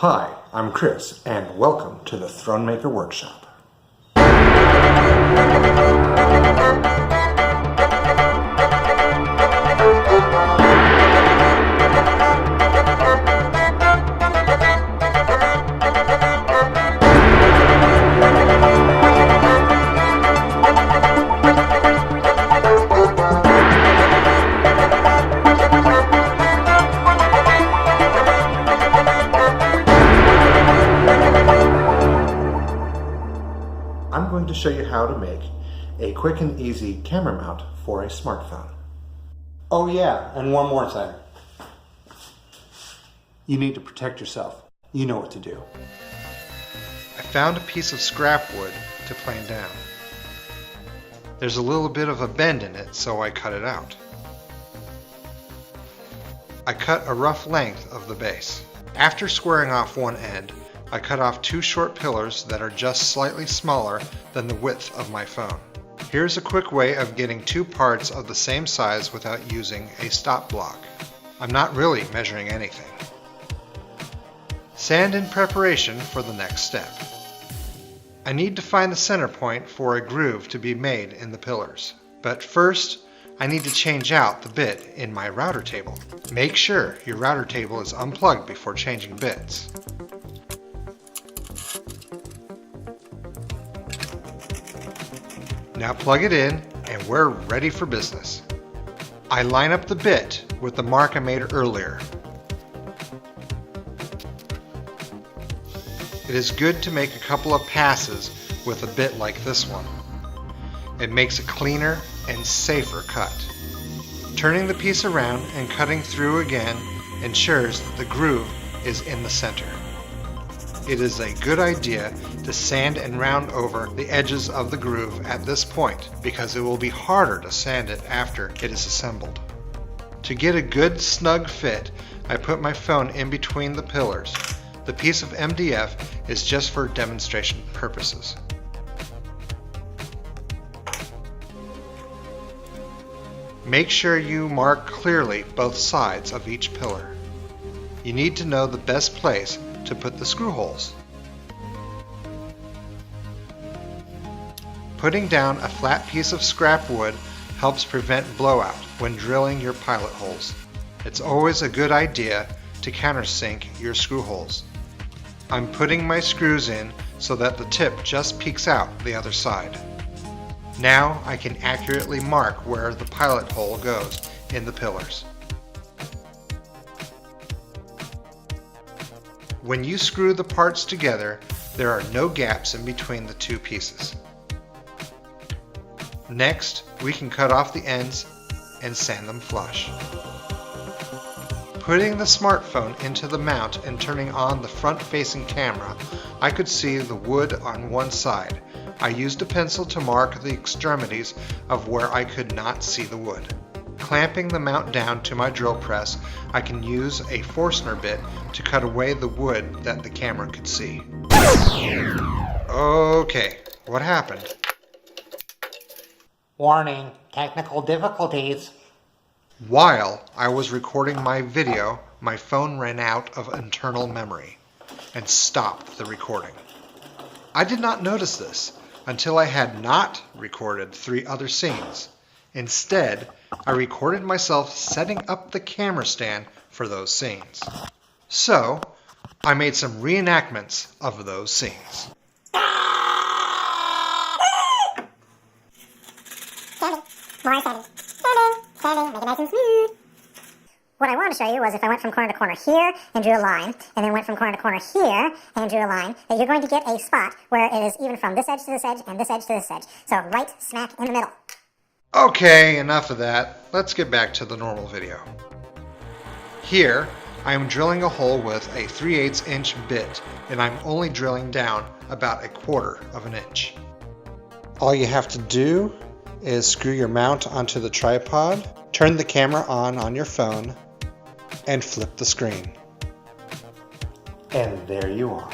Hi, I'm Chris, and welcome to the Throne Maker Workshop. I'm going to show you how to make a quick and easy camera mount for a smartphone. Oh yeah, and one more thing. You need to protect yourself. You know what to do. I found a piece of scrap wood to plane down. There's a little bit of a bend in it, so I cut it out. I cut a rough length of the base. After squaring off one end, I cut off two short pillars that are just slightly smaller than the width of my phone. Here's a quick way of getting two parts of the same size without using a stop block. I'm not really measuring anything. Sand in preparation for the next step. I need to find the center point for a groove to be made in the pillars. But first, I need to change out the bit in my router table. Make sure your router table is unplugged before changing bits. Now plug it in and we're ready for business. I line up the bit with the mark I made earlier. It is good to make a couple of passes with a bit like this one. It makes a cleaner and safer cut. Turning the piece around and cutting through again ensures that the groove is in the center. It is a good idea to sand and round over the edges of the groove at this point because it will be harder to sand it after it is assembled. To get a good snug fit, I put my phone in between the pillars. The piece of MDF is just for demonstration purposes. Make sure you mark clearly both sides of each pillar. You need to know the best place to put the screw holes. Putting down a flat piece of scrap wood helps prevent blowout when drilling your pilot holes. It's always a good idea to countersink your screw holes. I'm putting my screws in so that the tip just peeks out the other side. Now I can accurately mark where the pilot hole goes in the pillars. When you screw the parts together, there are no gaps in between the two pieces. Next, we can cut off the ends and sand them flush. Putting the smartphone into the mount and turning on the front-facing camera, I could see the wood on one side. I used a pencil to mark the extremities of where I could not see the wood. Clamping the mount down to my drill press, I can use a Forstner bit to cut away the wood that the camera could see. Okay, what happened? Warning, technical difficulties. While I was recording my video, my phone ran out of internal memory and stopped the recording. I did not notice this until I had not recorded 3 other scenes. Instead, I recorded myself setting up the camera stand for those scenes. So, I made some reenactments of those scenes. Standing, make it nice and smooth. What I wanted to show you was if I went from corner to corner here and drew a line, and then went from corner to corner here and drew a line, that you're going to get a spot where it is even from this edge to this edge and this edge to this edge. So right smack in the middle. Okay, enough of that. Let's get back to the normal video. Here, I am drilling a hole with a 3/8 inch bit, and I'm only drilling down about 1/4 of an inch. All you have to do is screw your mount onto the tripod, turn the camera on your phone, and flip the screen. And there you are.